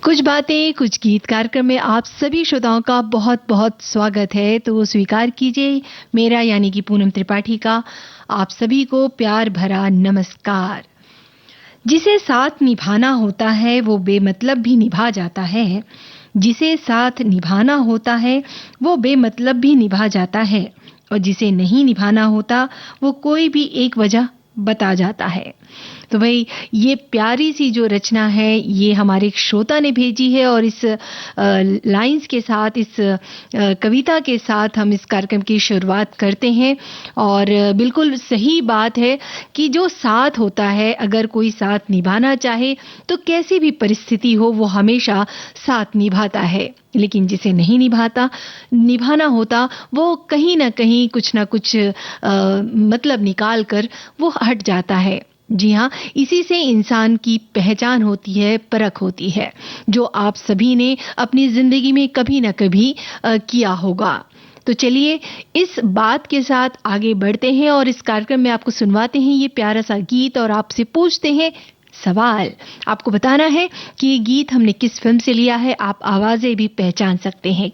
कुछ बातें कुछ गीत कार्यक्रम में आप सभी श्रोताओं का बहुत बहुत स्वागत है। तो स्वीकार कीजिए मेरा यानी कि पूनम त्रिपाठी का आप सभी को प्यार भरा नमस्कार। जिसे साथ निभाना होता है वो बेमतलब भी निभा जाता है, जिसे साथ निभाना होता है वो बेमतलब भी निभा जाता है, और जिसे नहीं निभाना होता वो कोई भी एक वजह बता जाता है। तो भाई ये प्यारी सी जो रचना है ये हमारे एक श्रोता ने भेजी है, और इस लाइंस के साथ, इस कविता के साथ हम इस कार्यक्रम की शुरुआत करते हैं। और बिल्कुल सही बात है कि जो साथ होता है, अगर कोई साथ निभाना चाहे तो कैसी भी परिस्थिति हो वो हमेशा साथ निभाता है, लेकिन जिसे नहीं निभाना होता वो कहीं ना कहीं कुछ ना कुछ मतलब निकाल कर वो हट जाता है। जी हाँ, इसी से इंसान की पहचान होती है, परख होती है, जो आप सभी ने अपनी जिंदगी में कभी ना कभी किया होगा। तो चलिए इस बात के साथ आगे बढ़ते हैं और इस कार्यक्रम में आपको सुनवाते हैं ये प्यारा सा गीत और आपसे पूछते हैं सवाल। आपको बताना है कि ये गीत हमने किस फिल्म से लिया है। आप आवाजें भी पहचान सकते हैं।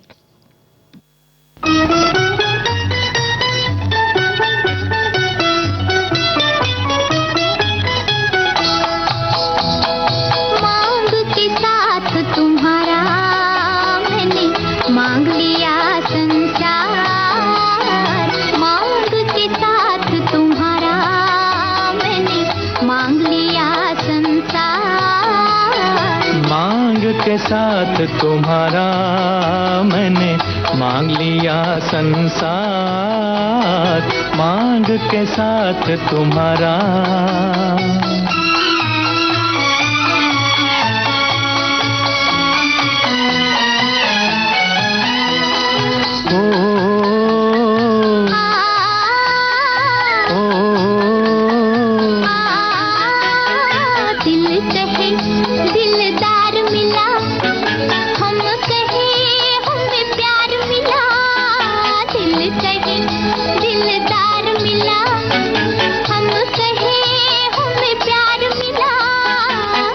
मांग लिया संसार, मांग के साथ तुम्हारा मैंने मांग लिया संसार। मांग के साथ तुम्हारा मैंने मांग लिया संसार, मांग के साथ तुम्हारा।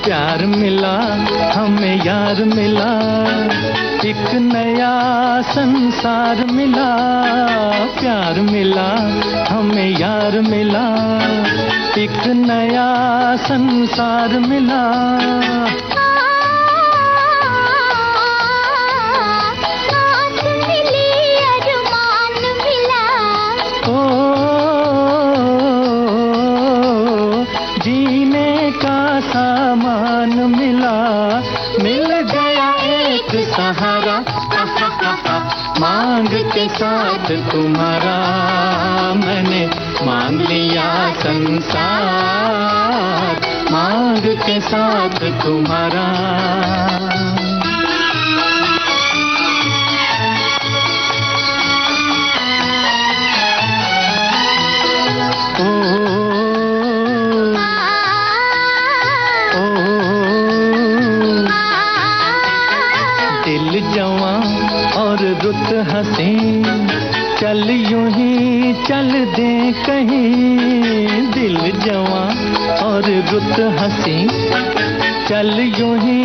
प्यार मिला हमें यार मिला, एक नया संसार मिला। प्यार मिला हमें यार मिला, एक नया संसार मिला। सांस मिली अरमान मिला, जीने का सामान मिला, मिल गया एक सहारा। मांग के साथ तुम्हारा मैंने मांग लिया संसार, मांग के साथ तुम्हारा। दिल जवां और रुत हंसी, चल यूं ही चल दे कहीं। दिल जवां और रुत हंसी, चल यूं ही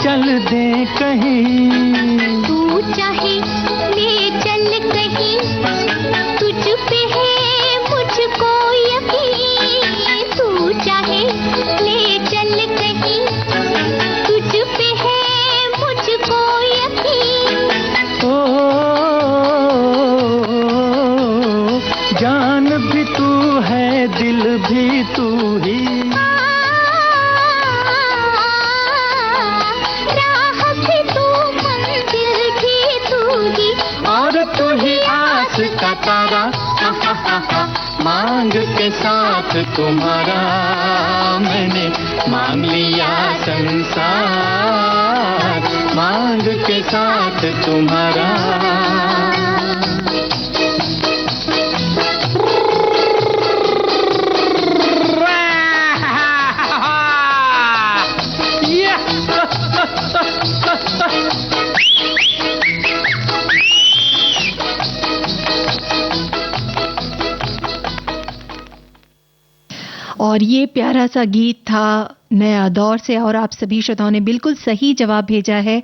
चल दे कहीं। तू चाहे ले चल कहीं, तुझ पे है मुझको यकीन। तू चाहे ले चल कहीं, तुझ पे है मुझको यकीन। जान भी तू है, दिल भी तू ही, राह भी तू, मंजिल भी तू ही, और तू ही आस का तारा। मांग के साथ तुम्हारा मैंने मांग लिया संसार, मांग के साथ तुम्हारा। और ये प्यारा सा गीत था नया दौर से। और आप सभी श्रोताओं ने बिल्कुल सही जवाब भेजा है।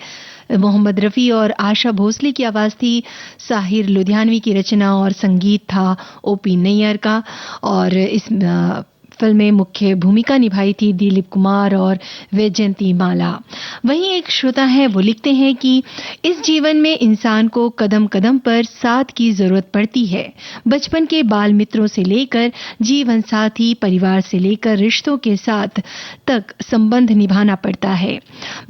मोहम्मद रफ़ी और आशा भोसले की आवाज़ थी, साहिर लुधियानवी की रचना और संगीत था ओपी नैयर का। और इस फिल्म में मुख्य भूमिका निभाई थी दिलीप कुमार और वैजयंती माला। वहीं एक श्रोता है, वो लिखते हैं कि इस जीवन में इंसान को कदम कदम पर साथ की जरूरत पड़ती है। बचपन के बाल मित्रों से लेकर जीवन साथी, परिवार से लेकर रिश्तों के साथ तक संबंध निभाना पड़ता है।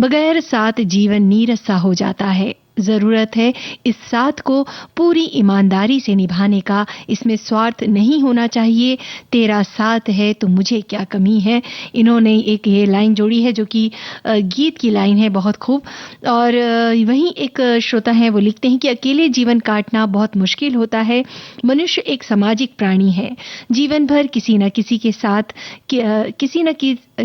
बगैर साथ जीवन नीरस सा हो जाता है। जरूरत है इस साथ को पूरी ईमानदारी से निभाने का। इसमें स्वार्थ नहीं होना चाहिए। तेरा साथ है तो मुझे क्या कमी है। इन्होंने एक ये लाइन जोड़ी है जो कि गीत की लाइन है, बहुत खूब। और वहीं एक श्रोता है, वो लिखते हैं कि अकेले जीवन काटना बहुत मुश्किल होता है। मनुष्य एक सामाजिक प्राणी है। जीवन भर किसी न किसी के साथ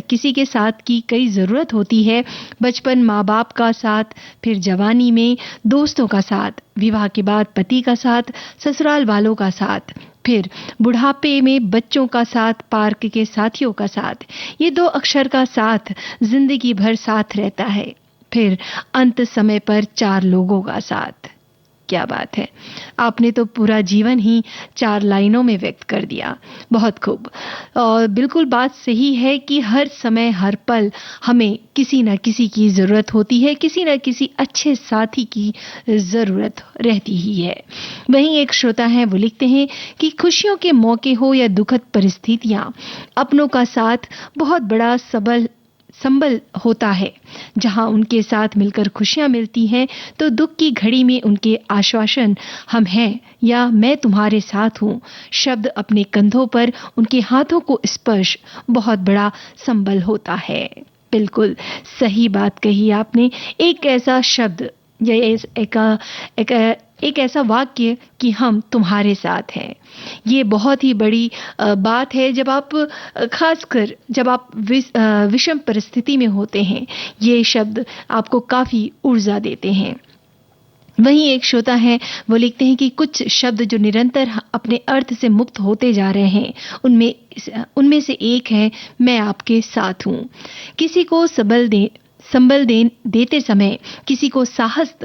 किसी के साथ की कई जरूरत होती है। बचपन माँ बाप का साथ, फिर जवानी में दोस्तों का साथ, विवाह के बाद पति का साथ, ससुराल वालों का साथ, फिर बुढ़ापे में बच्चों का साथ, पार्क के साथियों का साथ। ये 2 अक्षर का साथ जिंदगी भर साथ रहता है। फिर अंत समय पर 4 लोगों का साथ। क्या बात है, आपने तो पूरा जीवन ही 4 लाइनों में व्यक्त कर दिया। बहुत खूब। और बिल्कुल बात सही है कि हर समय हर पल हमें किसी न किसी की ज़रूरत होती है, किसी न किसी अच्छे साथी की ज़रूरत रहती ही है। वहीं एक श्रोता है, वो लिखते हैं कि खुशियों के मौके हो या दुखद परिस्थितियां, अपनों का साथ बहुत बड़ा संबल होता है। जहां उनके साथ मिलकर खुशियां मिलती हैं, तो दुख की घड़ी में उनके आश्वासन, हम हैं या मैं तुम्हारे साथ हूं, शब्द अपने कंधों पर, उनके हाथों को स्पर्श बहुत बड़ा संबल होता है। बिल्कुल सही बात कही आपने। एक ऐसा शब्द या एक ऐसा वाक्य कि हम तुम्हारे साथ हैं, ये बहुत ही बड़ी बात है। जब आप खासकर जब आप विषम परिस्थिति में होते हैं, ये शब्द आपको काफी ऊर्जा देते हैं। वहीं एक श्रोता है, वो लिखते हैं कि कुछ शब्द जो निरंतर अपने अर्थ से मुक्त होते जा रहे हैं, उनमें से एक है, मैं आपके साथ हूं। किसी को संबल देते समय, किसी को साहस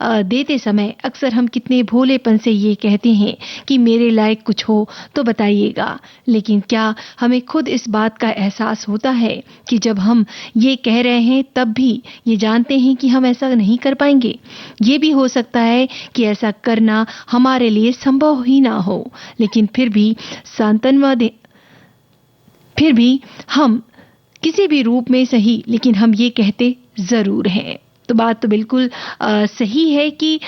देते समय अक्सर हम कितने भोलेपन से ये कहते हैं कि मेरे लायक कुछ हो तो बताइएगा। लेकिन क्या हमें खुद इस बात का एहसास होता है कि जब हम ये कह रहे हैं तब भी ये जानते हैं कि हम ऐसा नहीं कर पाएंगे। ये भी हो सकता है कि ऐसा करना हमारे लिए संभव ही ना हो, लेकिन फिर भी हम किसी भी रूप में सही, लेकिन हम ये कहते जरूर हैं। तो बात तो बिल्कुल सही है कि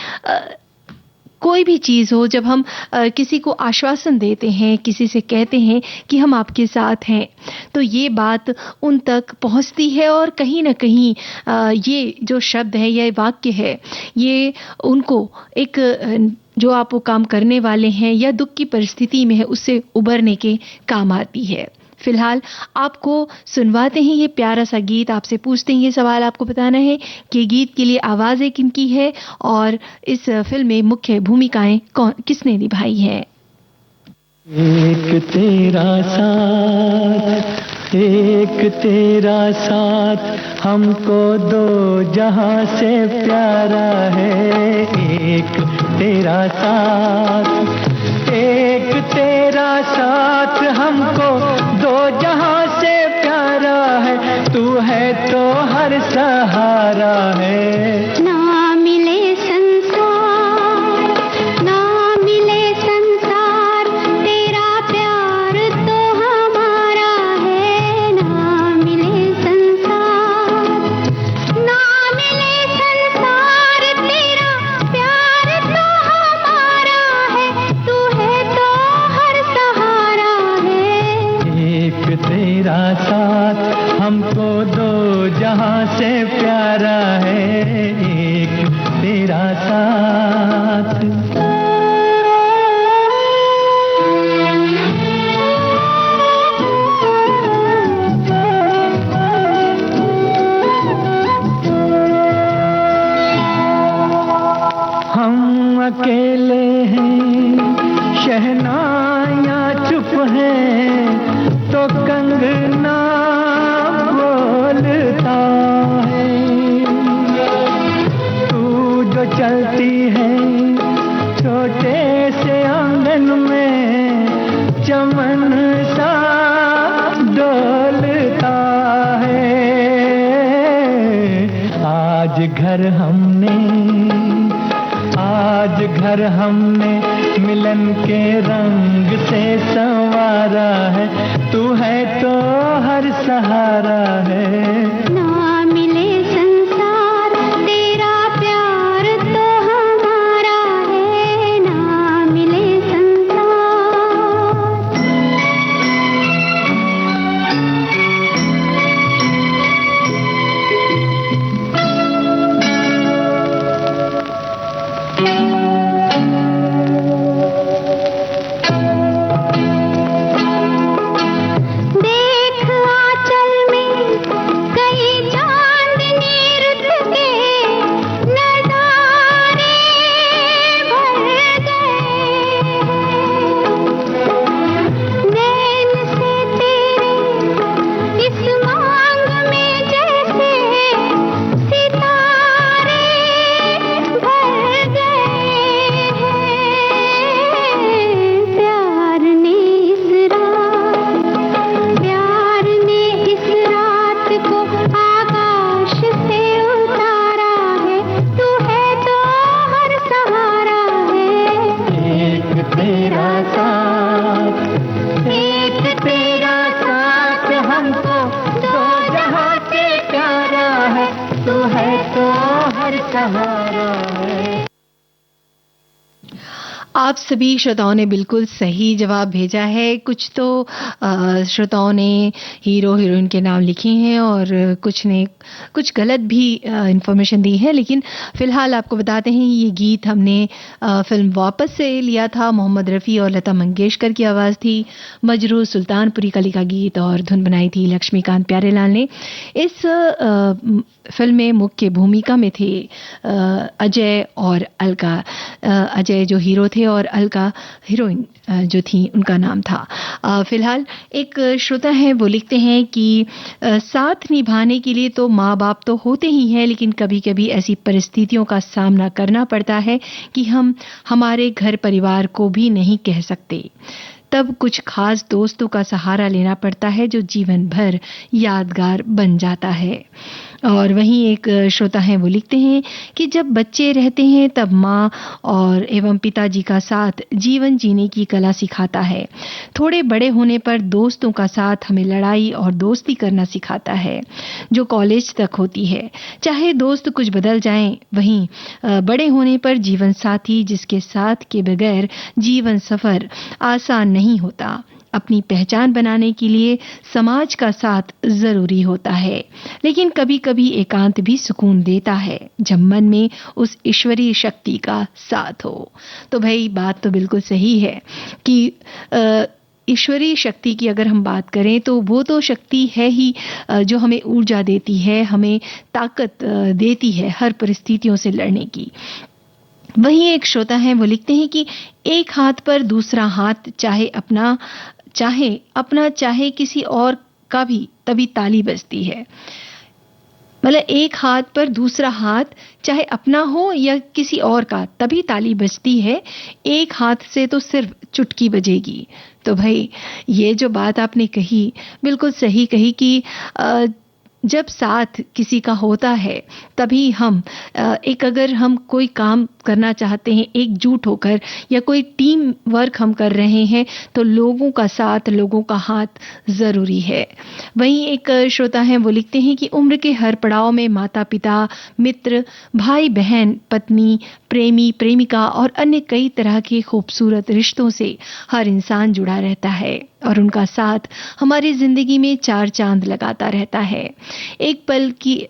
कोई भी चीज हो, जब हम किसी को आश्वासन देते हैं, किसी से कहते हैं कि हम आपके साथ हैं, तो ये बात उन तक पहुंचती है और कहीं ना कहीं ये जो शब्द है, ये वाक्य है, ये उनको एक जो आप वो काम करने वाले हैं या दुख की परिस्थिति में है, उससे उबरने के काम आती है। फिलहाल आपको सुनवाते हैं ये प्यारा सा गीत। आपसे पूछते हैं ये सवाल, आपको बताना है कि गीत के लिए आवाजें किनकी है और इस फिल्म में मुख्य भूमिकाएं किसने निभाई है। एक तेरा साथ हमको 2 जहां से प्यारा है। एक तेरा साथ हमको 2 जहां से प्यारा है। तू है तो हर सहारा है। ना मिले संसार तेरा प्यार तो हमारा है। ना मिले संसार तेरा प्यार तो हमारा है। तू है तो हर सहारा है। एक तेरा साथ हमको 2 जहां से प्यारा है। चलती है छोटे से आंगन में चमन सा डोलता है। आज घर हमने मिलन के रंग से संवारा है, तू है तो हर सहारा है। ना मिले संसार तेरा प्यार तो हमारा है, ना मिले आप सभी श्रोताओं ने बिल्कुल सही जवाब भेजा है। कुछ तो श्रोताओं ने हीरो हीरोइन के नाम लिखे हैं और कुछ ने कुछ गलत भी इंफॉर्मेशन दी है, लेकिन फिलहाल आपको बताते हैं ये गीत हमने फिल्म वापस से लिया था। मोहम्मद रफ़ी और लता मंगेशकर की आवाज़ थी। मजरू सुल्तानपुरी कली का गीत और धुन बनाई थी लक्ष्मीकांत प्यारेलाल ने। इस फिल्म में मुख्य भूमिका में थे अजय और अलका। अजय जो हीरो थे और अलका हीरोइन जो थी उनका नाम था। फिलहाल एक श्रोता है वो लिखते हैं कि साथ निभाने के लिए तो माँ बाप तो होते ही हैं, लेकिन कभी कभी ऐसी परिस्थितियों का सामना करना पड़ता है कि हम हमारे घर परिवार को भी नहीं कह सकते। तब कुछ खास दोस्तों का सहारा लेना पड़ता है जो जीवन भर यादगार बन जाता है। और वहीं एक श्रोता हैं वो लिखते हैं कि जब बच्चे रहते हैं तब माँ और एवं पिताजी का साथ जीवन जीने की कला सिखाता है। थोड़े बड़े होने पर दोस्तों का साथ हमें लड़ाई और दोस्ती करना सिखाता है जो कॉलेज तक होती है। चाहे दोस्त कुछ बदल जाएं, वहीं बड़े होने पर जीवन साथी जिसके साथ के बगैर जीवन सफर आसान नहीं होता। अपनी पहचान बनाने के लिए समाज का साथ जरूरी होता है, लेकिन कभी कभी एकांत भी सुकून देता है जब मन में उस ईश्वरीय शक्ति का साथ हो। तो भाई बात तो बिल्कुल सही है कि ईश्वरीय शक्ति की अगर हम बात करें तो वो तो शक्ति है ही जो हमें ऊर्जा देती है, हमें ताकत देती है हर परिस्थितियों से लड़ने की। वहीं एक श्रोता है वो लिखते हैं कि एक हाथ पर दूसरा हाथ चाहे अपना चाहे किसी और का भी तभी ताली बजती है। मतलब एक हाथ पर दूसरा हाथ चाहे अपना हो या किसी और का तभी ताली बजती है, एक हाथ से तो सिर्फ चुटकी बजेगी। तो भाई ये जो बात आपने कही बिल्कुल सही कही कि जब साथ किसी का होता है तभी हम अगर हम कोई काम करना चाहते हैं एकजुट होकर या कोई टीम वर्क हम कर रहे हैं तो लोगों का साथ, लोगों का हाथ जरूरी है। वहीं एक श्रोता हैं वो लिखते हैं कि उम्र के हर पड़ाव में माता पिता, मित्र, भाई बहन, पत्नी, प्रेमी प्रेमिका और अन्य कई तरह के खूबसूरत रिश्तों से हर इंसान जुड़ा रहता है और उनका साथ हमारी जिंदगी में चार चांद लगाता रहता है। एक पल की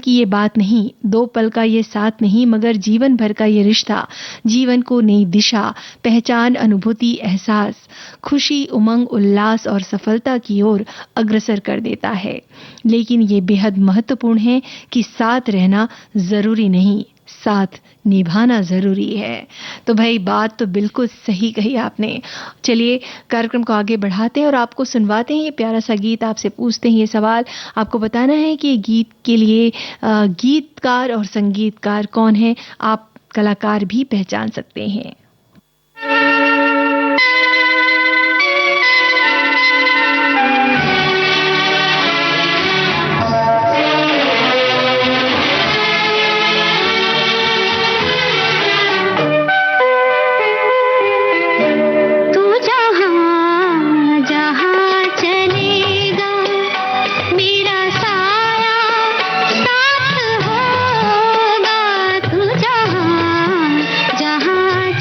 ये बात नहीं, 2 पल का ये साथ नहीं, मगर जीवन भर का ये रिश्ता जीवन को नई दिशा, पहचान, अनुभूति, एहसास, खुशी, उमंग, उल्लास और सफलता की ओर अग्रसर कर देता है। लेकिन ये बेहद महत्वपूर्ण है कि साथ रहना जरूरी नहीं, साथ निभाना ज़रूरी है। तो भाई बात तो बिल्कुल सही कही आपने। चलिए कार्यक्रम को आगे बढ़ाते हैं और आपको सुनवाते हैं ये प्यारा सा गीत। आपसे पूछते हैं ये सवाल, आपको बताना है कि गीत के लिए गीतकार और संगीतकार कौन है। आप कलाकार भी पहचान सकते हैं। जहाँ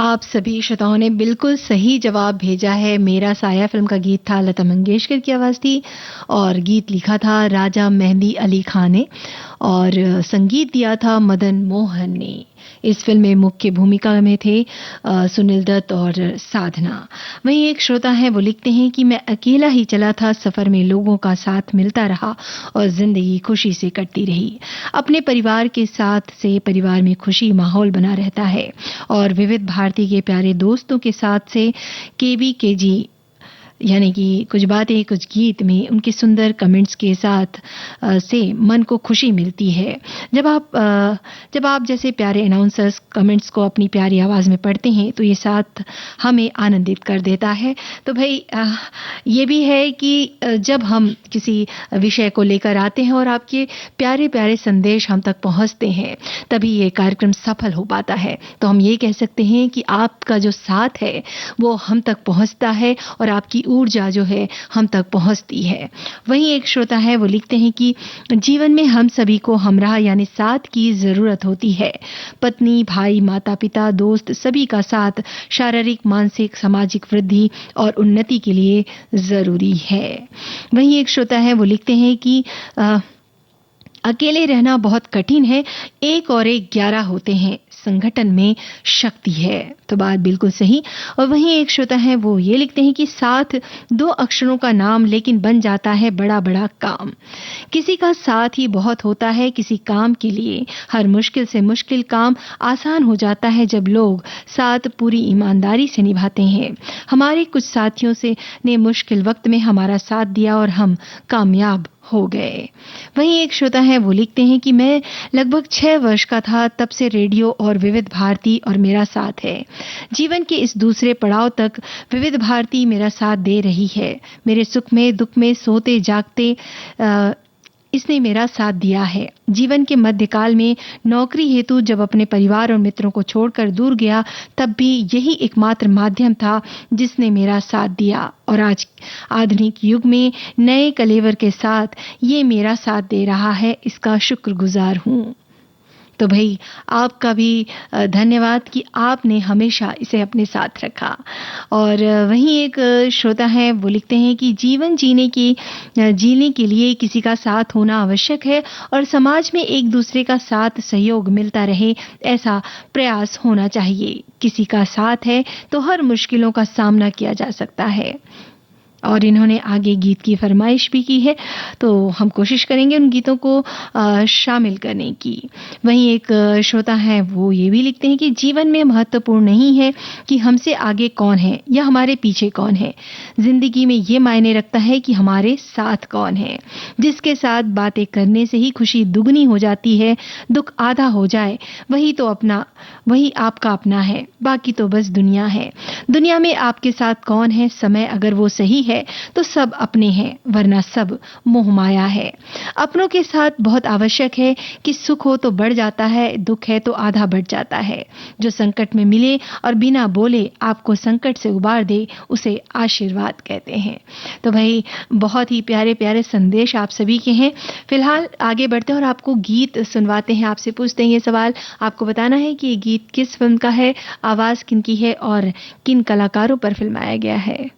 आप सभी श्रोताओं ने बिल्कुल सही जवाब भेजा है। मेरा साया फिल्म का गीत था, लता मंगेशकर की आवाज थी और गीत लिखा था राजा मेहंदी अली खान ने और संगीत दिया था मदन मोहन ने। इस फिल्म में मुख्य भूमिका में थे सुनील दत्त और साधना। वहीं एक श्रोता है, वो लिखते हैं कि मैं अकेला ही चला था, सफर में लोगों का साथ मिलता रहा और जिंदगी खुशी से कटती रही। अपने परिवार के साथ से परिवार में खुशी माहौल बना रहता है और विविध भारती के प्यारे दोस्तों के साथ से केबी के जी यानी कि कुछ बातें कुछ गीत में उनके सुंदर कमेंट्स के साथ से मन को खुशी मिलती है। जब आप जैसे प्यारे अनाउंसर्स कमेंट्स को अपनी प्यारी आवाज में पढ़ते हैं तो ये साथ हमें आनंदित कर देता है। तो भाई ये भी है कि जब हम किसी विषय को लेकर आते हैं और आपके प्यारे प्यारे संदेश हम तक पहुंचते हैं, तभी ये कार्यक्रम सफल हो पाता है। तो हम ये कह सकते हैं कि आपका जो साथ है वो हम तक पहुंचता है और आपकी ऊर्जा जो है हम तक पहुंचती है। वहीं एक श्रोता है, वो लिखते हैं कि जीवन में हम सभी को हमराह यानी साथ की जरूरत होती है। पत्नी, भाई, माता पिता, दोस्त सभी का साथ शारीरिक, मानसिक, सामाजिक वृद्धि और उन्नति के लिए जरूरी है। वहीं एक श्रोता है, वो लिखते हैं कि अकेले रहना बहुत कठिन है, एक और एक 11 होते हैं, संगठन में शक्ति है। तो बात बिल्कुल सही। और वहीं एक श्रोता है, वो ये लिखते हैं कि साथ 2 अक्षरों का नाम लेकिन बन जाता है बड़ा बड़ा काम। किसी का साथ ही बहुत होता है किसी काम के लिए। हर मुश्किल से मुश्किल काम आसान हो जाता है जब लोग साथ पूरी ईमानदारी से निभाते हैं। हमारे कुछ साथियों ने मुश्किल वक्त में हमारा साथ दिया और हम कामयाब हो गए। वहीं एक श्रोता है, वो लिखते हैं कि मैं लगभग 6 वर्ष का था तब से रेडियो और विविध भारती और मेरा साथ है। जीवन के इस दूसरे पड़ाव तक विविध भारती मेरा साथ दे रही है। मेरे सुख में दुख में सोते जागते इसने मेरा साथ दिया है। जीवन के मध्यकाल में नौकरी हेतु जब अपने परिवार और मित्रों को छोड़कर दूर गया, तब भी यही एकमात्र माध्यम था जिसने मेरा साथ दिया और आज आधुनिक युग में नए कलेवर के साथ ये मेरा साथ दे रहा है। इसका शुक्रगुजार हूं। तो भाई आपका भी धन्यवाद कि आपने हमेशा इसे अपने साथ रखा। और वहीं एक श्रोता है, वो लिखते हैं कि जीवन जीने के लिए किसी का साथ होना आवश्यक है और समाज में एक दूसरे का साथ सहयोग मिलता रहे, ऐसा प्रयास होना चाहिए। किसी का साथ है तो हर मुश्किलों का सामना किया जा सकता है। और इन्होंने आगे गीत की फरमाइश भी की है, तो हम कोशिश करेंगे उन गीतों को शामिल करने की। वहीं एक श्रोता है, वो ये भी लिखते हैं कि जीवन में महत्वपूर्ण नहीं है कि हमसे आगे कौन है या हमारे पीछे कौन है। जिंदगी में ये मायने रखता है कि हमारे साथ कौन है। जिसके साथ बातें करने से ही खुशी दुगनी हो जाती है, दुख आधा हो जाए वही आपका अपना है, बाकी तो बस दुनिया है। दुनिया में आपके साथ कौन है, समय अगर वो सही है तो सब अपने हैं, वरना सब मोह माया है। अपनों के साथ बहुत आवश्यक है कि सुख हो तो बढ़ जाता है, दुख है तो आधा बढ़ जाता है। जो संकट में मिले और बिना बोले आपको संकट से उबार दे, उसे आशीर्वाद कहते हैं। तो भाई बहुत ही प्यारे प्यारे संदेश आप सभी के हैं। फिलहाल आगे बढ़ते हैं और आपको गीत सुनवाते हैं। आपसे पूछते हैं ये सवाल, आपको बताना है कि ये गीत किस फिल्म का है, आवाज किनकी है और किन कलाकारों पर फिल्माया गया है।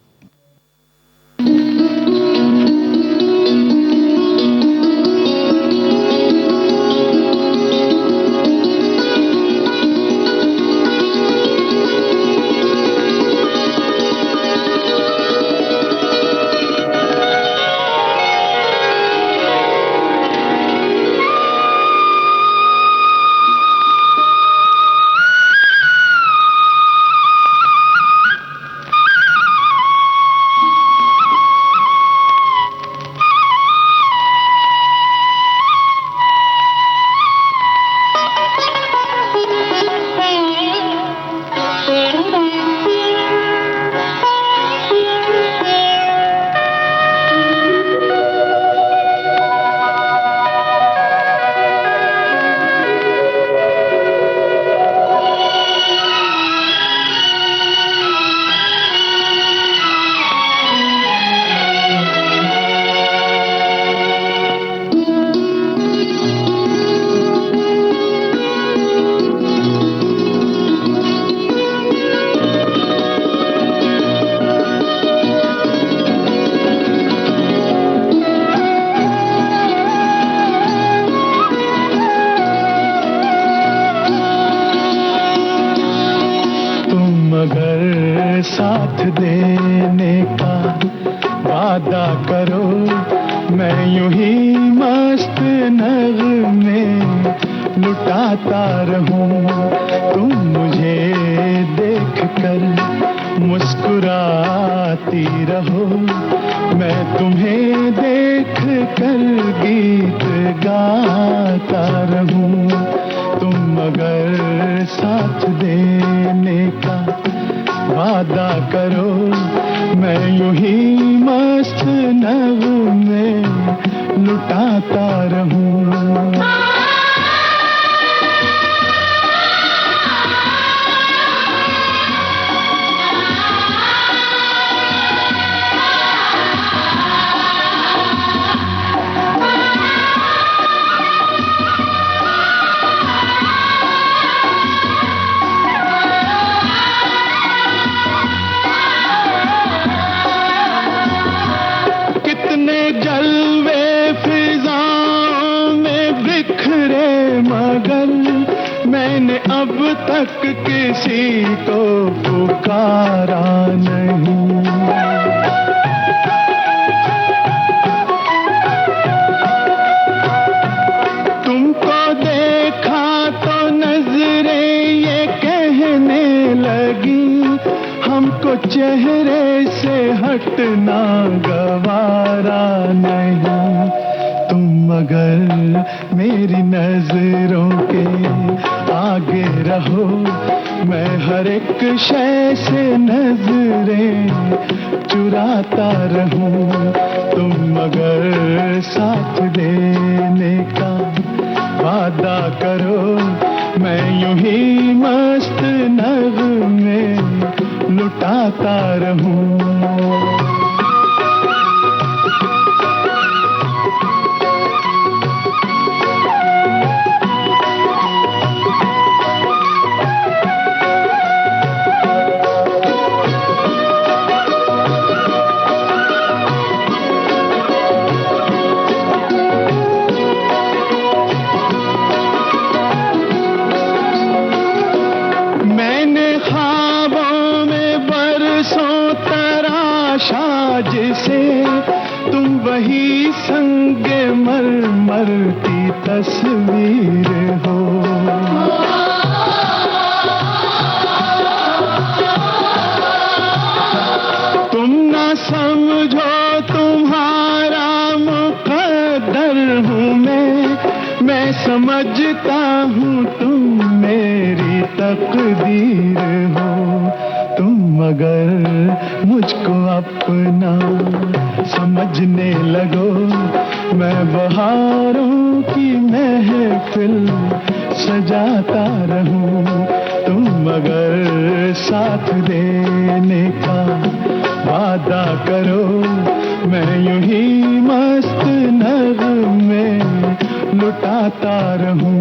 साथ देने का वादा करो, मैं यूं ही मस्त नगमे लुटाता रहूं। तुम मुझे देख कर मुस्कुराती रहो, मैं तुम्हें देख कर गीत गाता रहूं। तुम अगर साथ देने का वादा करो, मैं यूं ही मस्त नगमे लुटाता रहूं। मैंने अब तक किसी को पुकारा नहीं। तुमको देखा तो नजरें ये कहने लगी, हमको चेहरे से हटना गवारा नहीं। तुम अगर मेरी नजरों के आगे रहो, मैं हर एक शय से नजरें चुराता रहूं। तुम अगर साथ देने का वादा करो, मैं यूं ही मस्त नगमे लुटाता रहूं। जिसे तुम वही संगे मरमर की तस्वीर हो। तुम ना समझो तुम्हारा मुकद्दर हूँ मैं समझता हूँ तुम मेरी तकदीर हो। तुम अगर मुझको अपना समझने लगो, मैं बहारों की महफिल सजाता रहूं। तुम अगर साथ देने का वादा करो, मैं यूं ही मस्त नगमे लुटाता रहूं।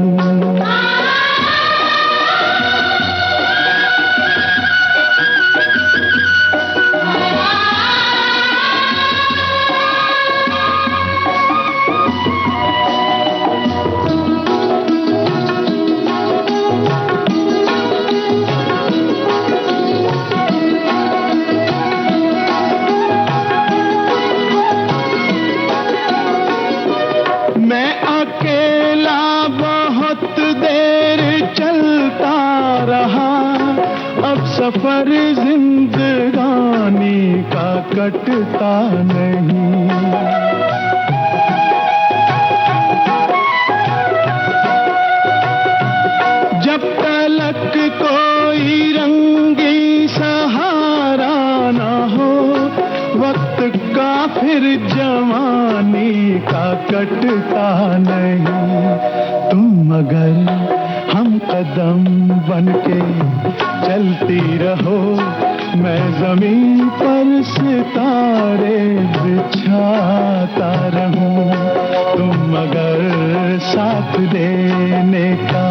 सफर जिंदगानी का कटता नहीं। जब तलक कोई रंगी सहारा ना हो, वक्त का फिर जवानी का कटता नहीं। तुम अगर हम कदम बनके चलती रहो, मैं जमीन पर सितारे बिछाता रहूं। तुम अगर साथ देने का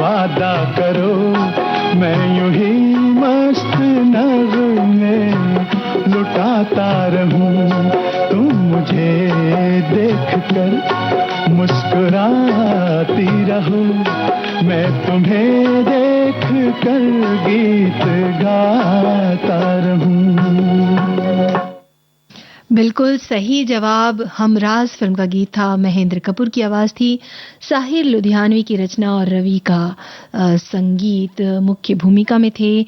वादा करो, मैं यूं ही मस्त नगमे लुटाता रहूं। तुम मुझे देख कर मुस्कुराती रहो, मैं तुम्हें देख कर गीत गाता रहूं। बिल्कुल सही जवाब हमराज फिल्म का गीत था। महेंद्र कपूर की आवाज थी, साहिर लुधियानवी की रचना और रवि का संगीत। मुख्य भूमिका में थे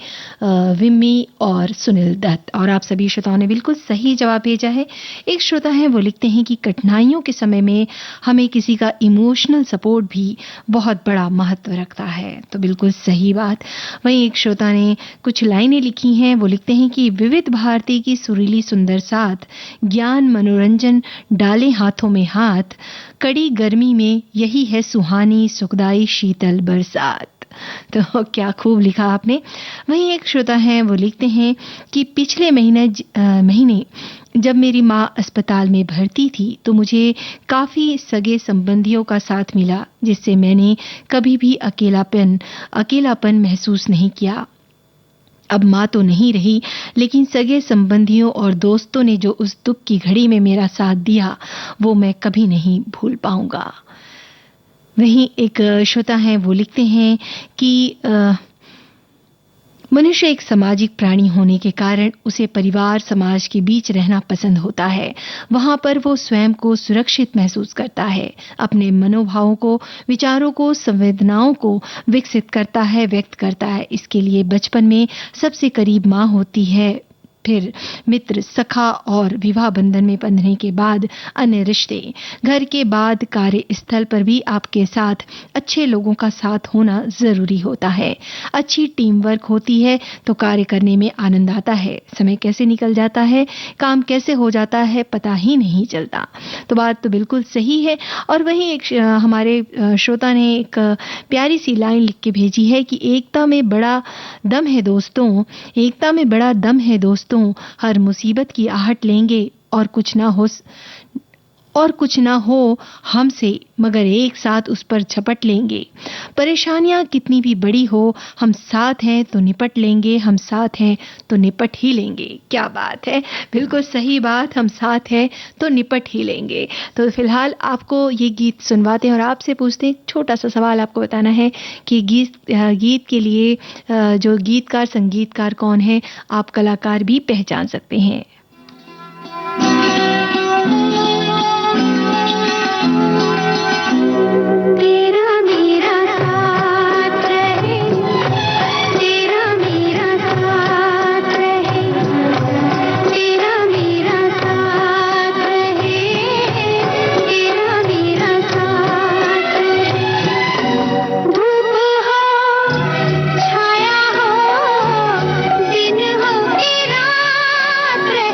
विम्मी और सुनील दत्त। और आप सभी श्रोताओं ने बिल्कुल सही जवाब भेजा है। एक श्रोता है, वो लिखते हैं कि कठिनाइयों के समय में हमें किसी का इमोशनल सपोर्ट भी बहुत बड़ा महत्व रखता है। तो बिल्कुल सही बात। वहीं एक श्रोता ने कुछ लाइनें लिखी हैं। वो लिखते हैं कि विविध भारती की सुरीली सुंदर साथ, ज्ञान मनोरंजन डाले हाथों में हाथ, कड़ी गर्मी में यही है सुहानी सुखदाई शीतल बरसात। तो क्या खूब लिखा आपने। वहीं एक श्रोता हैं, वो लिखते हैं कि पिछले महीने जब मेरी माँ अस्पताल में भर्ती थी तो मुझे काफी सगे संबंधियों का साथ मिला, जिससे मैंने कभी भी अकेलापन महसूस नहीं किया। अब माँ तो नहीं रही, लेकिन सगे संबंधियों और दोस्तों ने जो उस दुख की घड़ी में मेरा साथ दिया, वो मैं कभी नहीं भूल पाऊंगा। वहीं एक श्रोता हैं, वो लिखते हैं कि मनुष्य एक सामाजिक प्राणी होने के कारण उसे परिवार समाज के बीच रहना पसंद होता है। वहां पर वो स्वयं को सुरक्षित महसूस करता है, अपने मनोभावों को, विचारों को, संवेदनाओं को विकसित करता है, व्यक्त करता है। इसके लिए बचपन में सबसे करीब माँ होती है, फिर मित्र, सखा और विवाह बंधन में बंधने के बाद अन्य रिश्ते, घर के बाद कार्यस्थल पर भी आपके साथ अच्छे लोगों का साथ होना जरूरी होता है। अच्छी टीम वर्क होती है तो कार्य करने में आनंद आता है। समय कैसे निकल जाता है, काम कैसे हो जाता है, पता ही नहीं चलता। तो बात तो बिल्कुल सही है। और वहीं एक हमारे श्रोता ने एक प्यारी सी लाइन लिख के भेजी है कि एकता में बड़ा दम है दोस्तों, एकता में बड़ा दम है दोस्तों, हर मुसीबत की आहट लेंगे और कुछ ना हो हमसे, मगर एक साथ उस पर झपट लेंगे। परेशानियां कितनी भी बड़ी हो, हम साथ हैं तो निपट लेंगे, हम साथ हैं तो निपट ही लेंगे। क्या बात है, बिल्कुल सही बात, हम साथ हैं तो निपट ही लेंगे। तो फिलहाल आपको ये गीत सुनवाते हैं और आपसे पूछते हैं, छोटा सा सवाल आपको बताना है कि गीत के लिए जो गीतकार संगीतकार कौन है, आप कलाकार भी पहचान सकते हैं। छाया हो दिन हो कि रात रहे।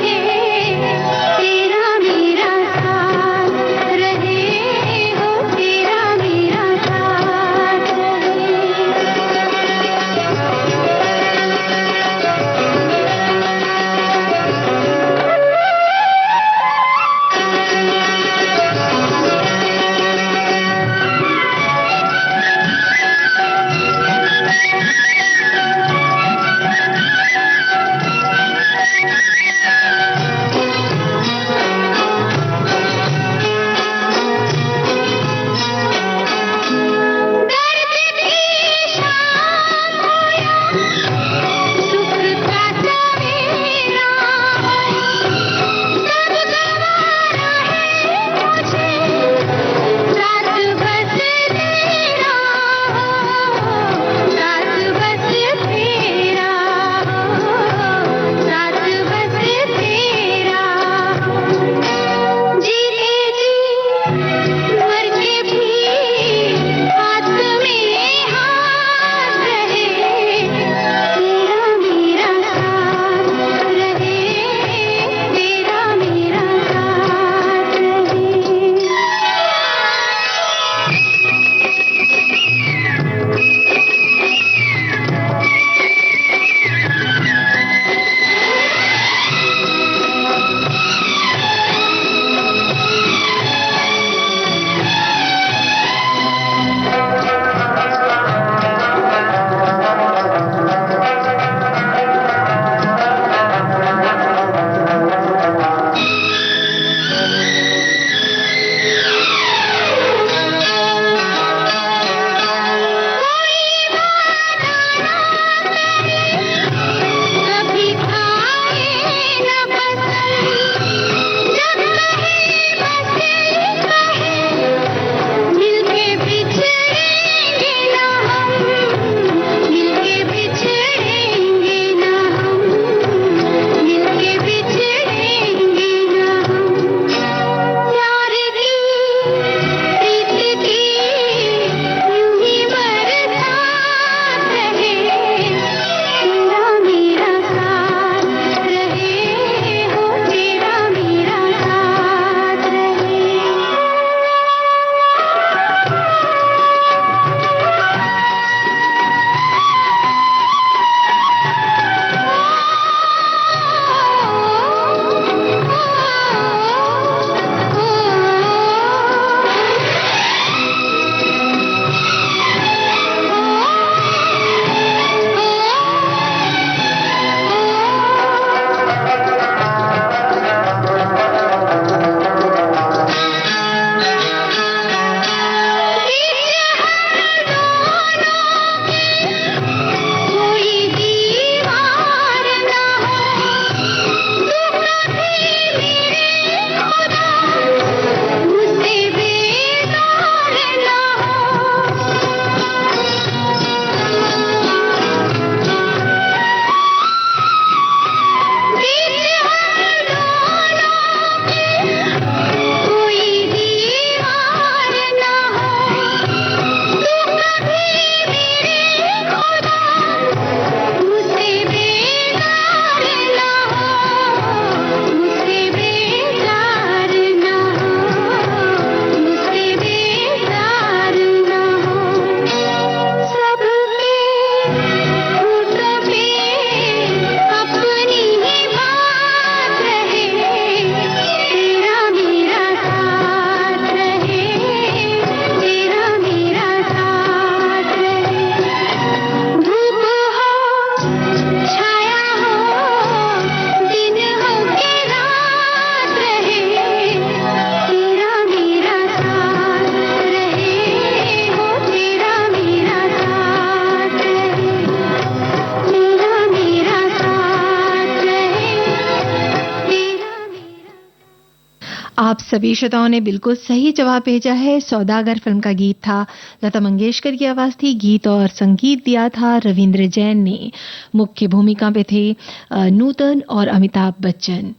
सभी श्रोताओं ने बिल्कुल सही जवाब भेजा है। सौदागर फिल्म का गीत था, लता मंगेशकर की आवाज थी। गीत और संगीत दिया था रविंद्र जैन ने। मुख्य भूमिका पे थे नूतन और अमिताभ बच्चन।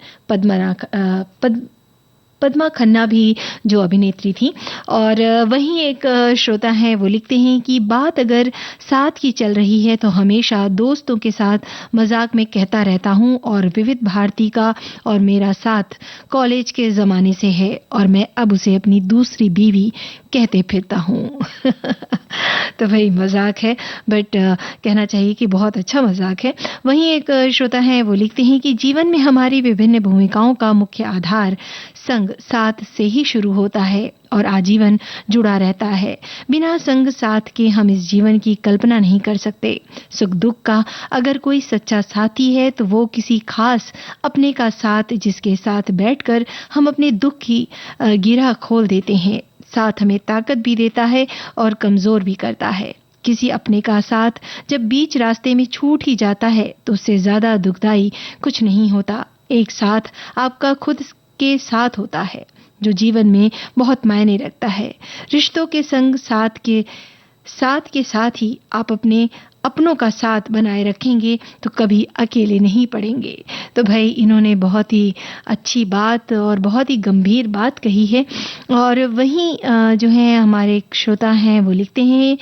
पद्मा खन्ना भी जो अभिनेत्री थी। और वहीं एक श्रोता हैं, वो लिखते हैं कि बात अगर साथ की चल रही है तो हमेशा दोस्तों के साथ मजाक में कहता रहता हूं, और विविध भारती का और मेरा साथ कॉलेज के ज़माने से है, और मैं अब उसे अपनी दूसरी बीवी कहते फिरता हूं। तो भाई मजाक है, बट कहना चाहिए कि बहुत अच्छा मजाक है। वहीं एक श्रोता हैं, वो लिखते हैं कि जीवन में हमारी विभिन्न भूमिकाओं का मुख्य आधार संग साथ से ही शुरू होता है और आजीवन जुड़ा रहता है। बिना संग साथ के हम इस जीवन की कल्पना नहीं कर सकते। सुख दुख का अगर कोई सच्चा साथी है तो वो किसी खास अपने का साथ, जिसके साथ बैठकर हम अपने दुख की गिरह खोल देते हैं। साथ हमें ताकत भी देता है और कमजोर भी करता है। किसी अपने का साथ जब बीच रास्ते में छूट ही जाता है तो उससे ज्यादा दुखदाई कुछ नहीं होता। एक साथ आपका खुद के साथ होता है जो जीवन में बहुत मायने रखता है। रिश्तों के संग साथ के साथ ही आप अपनों का साथ बनाए रखेंगे तो कभी अकेले नहीं पड़ेंगे। तो भाई इन्होंने बहुत ही अच्छी बात और बहुत ही गंभीर बात कही है। और वहीं जो है हमारे एक श्रोता हैं, वो लिखते हैं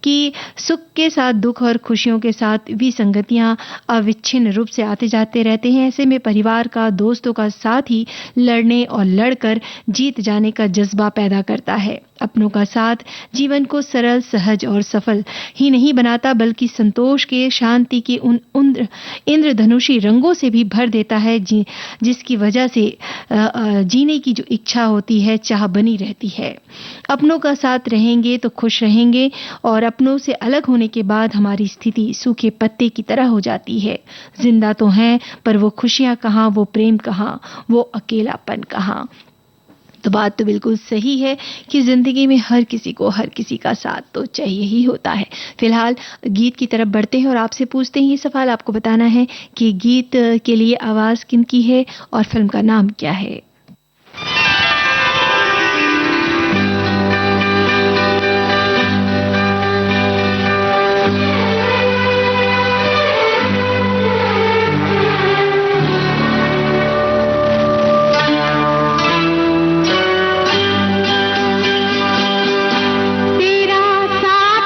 कि सुख के साथ दुख और खुशियों के साथ विसंगतियां अविच्छिन्न रूप से आते जाते रहते हैं। ऐसे में परिवार का, दोस्तों का साथ ही लड़ने और लड़कर जीत जाने का जज्बा पैदा करता है। अपनों का साथ जीवन को सरल, सहज और सफल ही नहीं बनाता, बल्कि संतोष के, शांति के उन इंद्रधनुषी रंगों से भी भर देता है, जिसकी वजह से जीने की जो इच्छा होती है, चाह बनी रहती है। अपनों का साथ रहेंगे तो खुश रहेंगे, और अपनों से अलग होने के बाद हमारी स्थिति सूखे पत्ते की तरह हो जाती है। जिंदा तो हैं, पर वो खुशियां कहाँ, वो प्रेम कहाँ, वो अकेलापन कहाँ। तो बात तो बिल्कुल सही है कि जिंदगी में हर किसी को हर किसी का साथ तो चाहिए ही होता है। फिलहाल गीत की तरफ बढ़ते हैं और आपसे पूछते हैं, ये सवाल आपको बताना है कि गीत के लिए आवाज किनकी है और फिल्म का नाम क्या है। तेरा साथ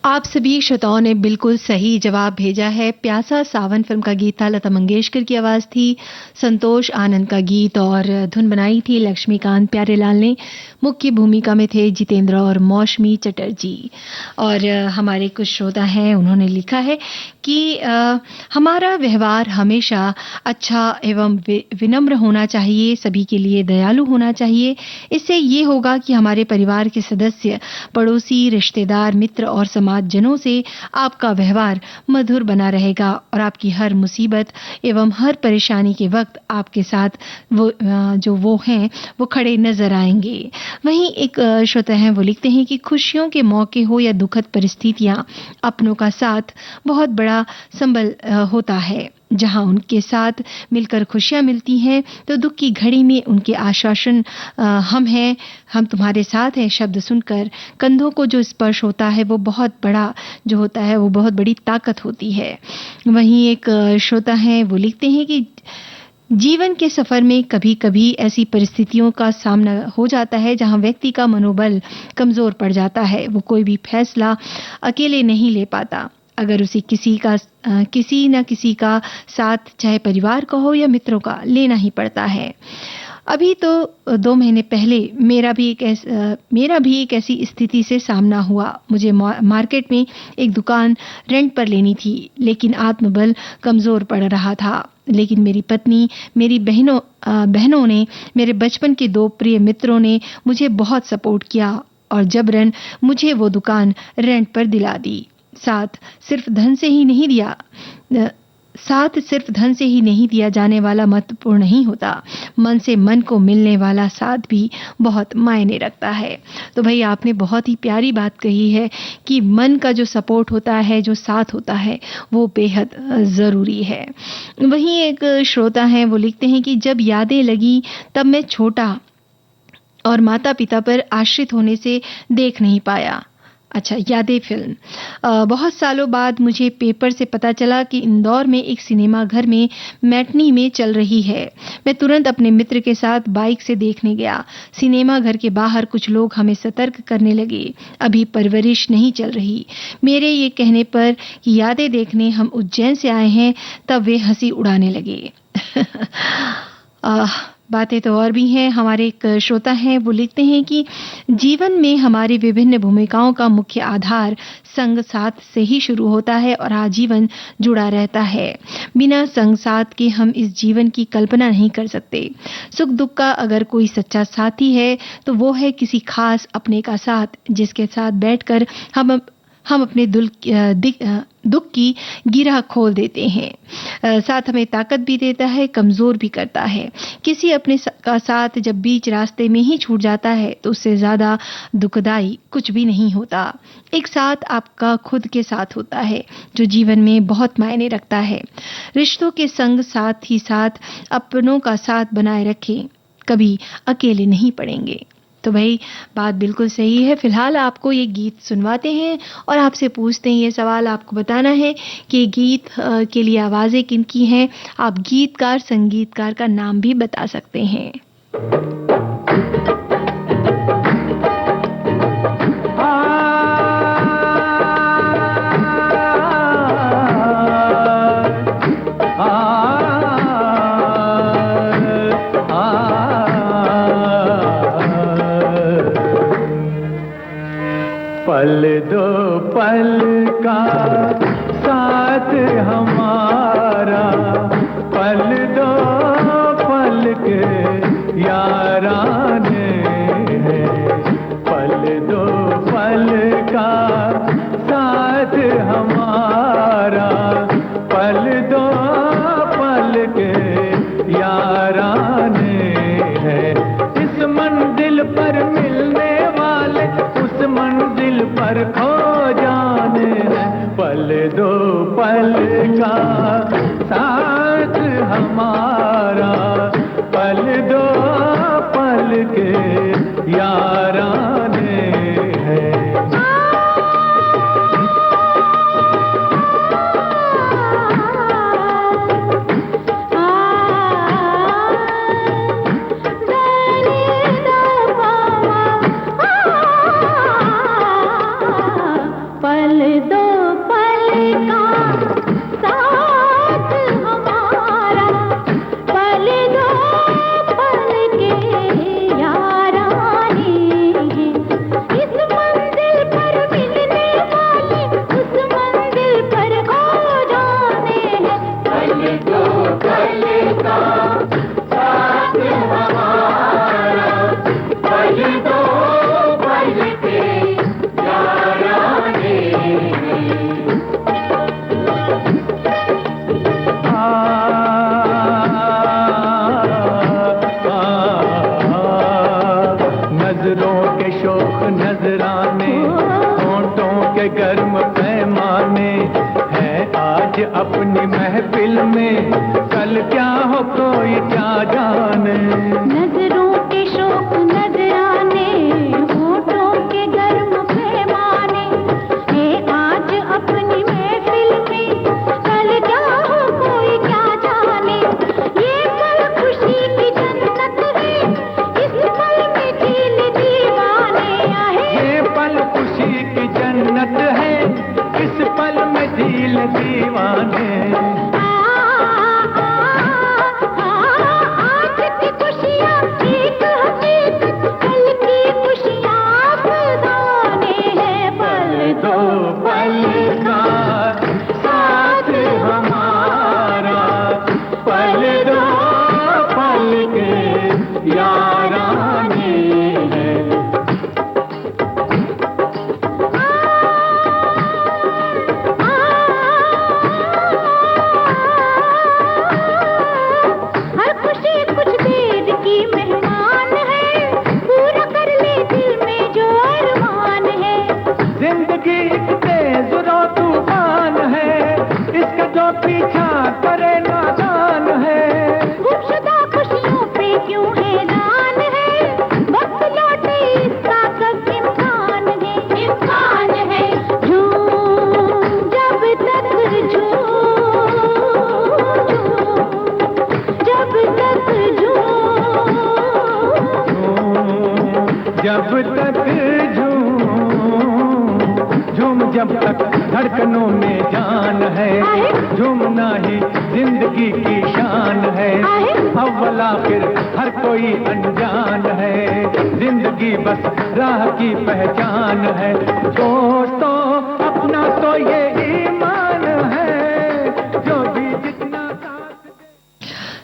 आप सभी श्रोताओं ने बिल्कुल सही जवाब भेजा है। प्यासा सावन फिल्म का गीत था, लता मंगेशकर की आवाज थी, संतोष आनंद का गीत और धुन बनाई थी लक्ष्मीकांत प्यारेलाल ने। मुख्य भूमिका में थे जितेंद्र और मौसमी चटर्जी। और हमारे कुछ श्रोता हैं, उन्होंने लिखा है कि हमारा व्यवहार हमेशा अच्छा एवं विनम्र होना चाहिए, सभी के लिए दयालु होना चाहिए। इससे ये होगा कि हमारे परिवार के सदस्य, पड़ोसी, रिश्तेदार, मित्र और समाजजनों से आपका व्यवहार मधुर बना रहेगा और आपकी हर मुसीबत एवं हर परेशानी के वक्त आपके साथ वो हैं वो खड़े नजर आएंगे। वहीं एक श्रोता हैं, वो लिखते हैं कि खुशियों के मौके हो या दुखद परिस्थितियां, अपनों का साथ बहुत बड़ा संबल होता है। जहां उनके साथ मिलकर खुशियां मिलती हैं तो दुख की घड़ी में उनके आश्वासन हम हैं, हम तुम्हारे साथ हैं शब्द सुनकर कंधों को जो स्पर्श होता है वो बहुत बड़ा जो होता है वो बहुत बड़ी ताकत होती है। वहीं एक श्रोता हैं, वो लिखते हैं कि जीवन के सफर में कभी-कभी ऐसी परिस्थितियों का सामना हो जाता है जहां व्यक्ति का मनोबल कमजोर पड़ जाता है। वो कोई भी फैसला अकेले नहीं ले पाता। अगर उसे किसी न किसी का साथ, चाहे परिवार का हो या मित्रों का, लेना ही पड़ता है। अभी तो 2 महीने पहले मेरा भी एक ऐसी स्थिति से सामना हुआ। मुझे मार्केट में एक दुकान रेंट पर लेनी थी, लेकिन आत्मबल कमजोर पड़ रहा था। लेकिन मेरी पत्नी, मेरी बहनों ने, मेरे बचपन के 2 प्रिय मित्रों ने मुझे बहुत सपोर्ट किया और जबरन मुझे वो दुकान रेंट पर दिला दी। साथ सिर्फ धन से ही नहीं दिया जाने वाला महत्वपूर्ण नहीं होता, मन से मन को मिलने वाला साथ भी बहुत मायने रखता है। तो भाई, आपने बहुत ही प्यारी बात कही है कि मन का जो सपोर्ट होता है, जो साथ होता है, वो बेहद जरूरी है। वहीं एक श्रोता हैं, वो लिखते हैं कि जब यादें लगी तब मैं छोटा और माता पिता पर आश्रित होने से देख नहीं पाया। अच्छा, यादें फिल्म। बहुत सालों बाद मुझे पेपर से पता चला कि इंदौर में एक सिनेमा घर में मैटनी में चल रही है। मैं तुरंत अपने मित्र के साथ बाइक से देखने गया। सिनेमा घर के बाहर कुछ लोग हमें सतर्क करने लगे, अभी परवरिश नहीं चल रही। मेरे ये कहने पर कि यादें देखने हम उज्जैन से आए हैं, तब वे हंसी उड़ाने लगे। बातें तो और भी हैं। हमारे एक श्रोता हैं, वो लिखते हैं कि जीवन में हमारी विभिन्न भूमिकाओं का मुख्य आधार संग साथ से ही शुरू होता है और आजीवन जुड़ा रहता है। बिना संग साथ के हम इस जीवन की कल्पना नहीं कर सकते। सुख दुख का अगर कोई सच्चा साथी है तो वो है किसी खास अपने का साथ, जिसके साथ बैठकर हम अपने दुख की गिरह खोल देते हैं। साथ हमें ताकत भी देता है, कमजोर भी करता है। किसी अपने का साथ जब बीच रास्ते में ही छूट जाता है तो उससे ज्यादा दुखदाई कुछ भी नहीं होता। एक साथ आपका खुद के साथ होता है जो जीवन में बहुत मायने रखता है। रिश्तों के संग साथ ही साथ अपनों का साथ बनाए रखें, कभी अकेले नहीं पड़ेंगे। तो भाई, बात बिल्कुल सही है। फिलहाल आपको ये गीत सुनवाते हैं और आपसे पूछते हैं, ये सवाल आपको बताना है कि गीत के लिए आवाजें किनकी हैं। आप गीतकार, संगीतकार का नाम भी बता सकते हैं। पल दो पल का साथ हमारा, पल दो पल के याराने हैं। पल दो पल का साथ हमारा, पल दो पल के याराने हैं। इस मंजिल पर मिलने वाले उस मंजिल पर खो जाने हैं। पल दो पल का साथ हमारा, पल दो पल के याराने हैं। पल दो पल का साथ हमारा, पल दो पल के याराने हैं। इस मंजिल पर मिलने वाले उस मंजिल पर खो जाने हैं। पल दो पल का साथ हमारा, पल दो पल के याराने हैं। नजरों के शोख नजराने, होंठों के गर्म पैमाने हैं आज अपनी महफिल में, कल क्या हो कोई क्या जाने। नजरों के शोक नजराने, होठों के गर्म पैमाने हैं आज अपनी महफिल में, कल क्या हो कोई क्या जाने। ये पल खुशी की जन्नत है, इस पल में दिल दीवाने आए। ये पल खुशी की जन्नत है, इस पल में दिल दीवाने। आज की खुशियाँ एक हकीकत, कल की खुशियाँ अफसाने हैं। पल दो पल का साथ हमारा, पल दो पल के याराने हैं। हर खुशी कुछ देर की मेहमान है, पूरा कर ले दिल में जो अरमान है। जिंदगी एक तेज रो तूफान है, इसका जो पीछा करे नादान है। गुमशुदा खुशियों पे क्यों हैरान है, वक्त लौटे इसका कब इम्कान है। इम्कान है झूम जब तक झूम, जब तक झूम, जब तक झूम जब तक धड़कनों में जान है, झूमना ही जिंदगी की शान है। अव्वल आखिर हर कोई अनजान है, जिंदगी बस राह की पहचान है। दोस्तों अपना तो ये ईमान है, जो भी जितना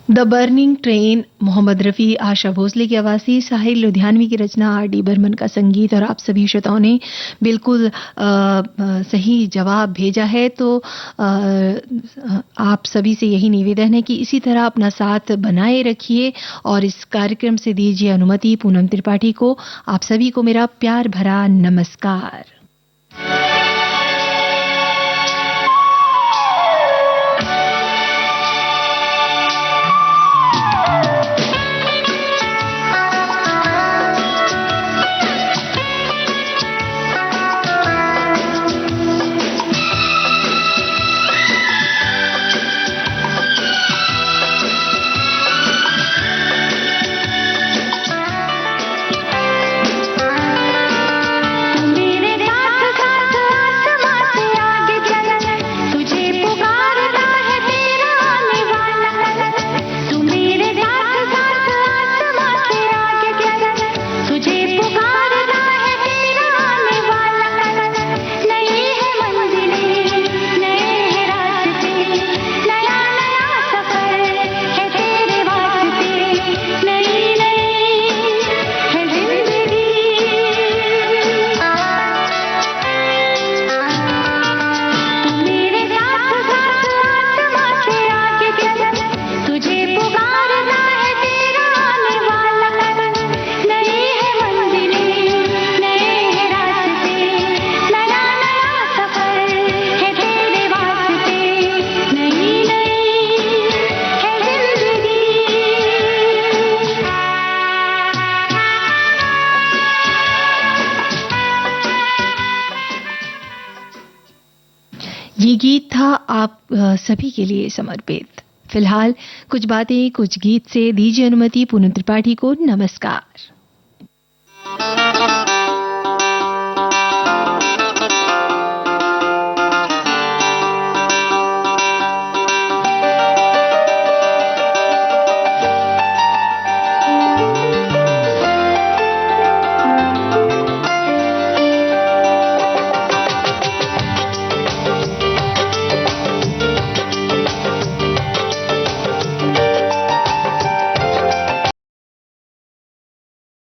the burning train, Mohammed Rafi, Asha Bhosle की आवाज़ थी, साहिल लुधियानवी की रचना, R.D. बर्मन का संगीत। और आप सभी श्रोताओं ने बिल्कुल सही जवाब भेजा है। तो आप सभी से यही निवेदन है कि इसी तरह अपना साथ बनाए रखिए और इस कार्यक्रम से दीजिए अनुमति पूनम त्रिपाठी को। आप सभी को मेरा प्यार भरा नमस्कार। ये गीत था आप सभी के लिए समर्पित। फिलहाल कुछ बातें कुछ गीत से दीजिए अनुमति पूनम त्रिपाठी को नमस्कार।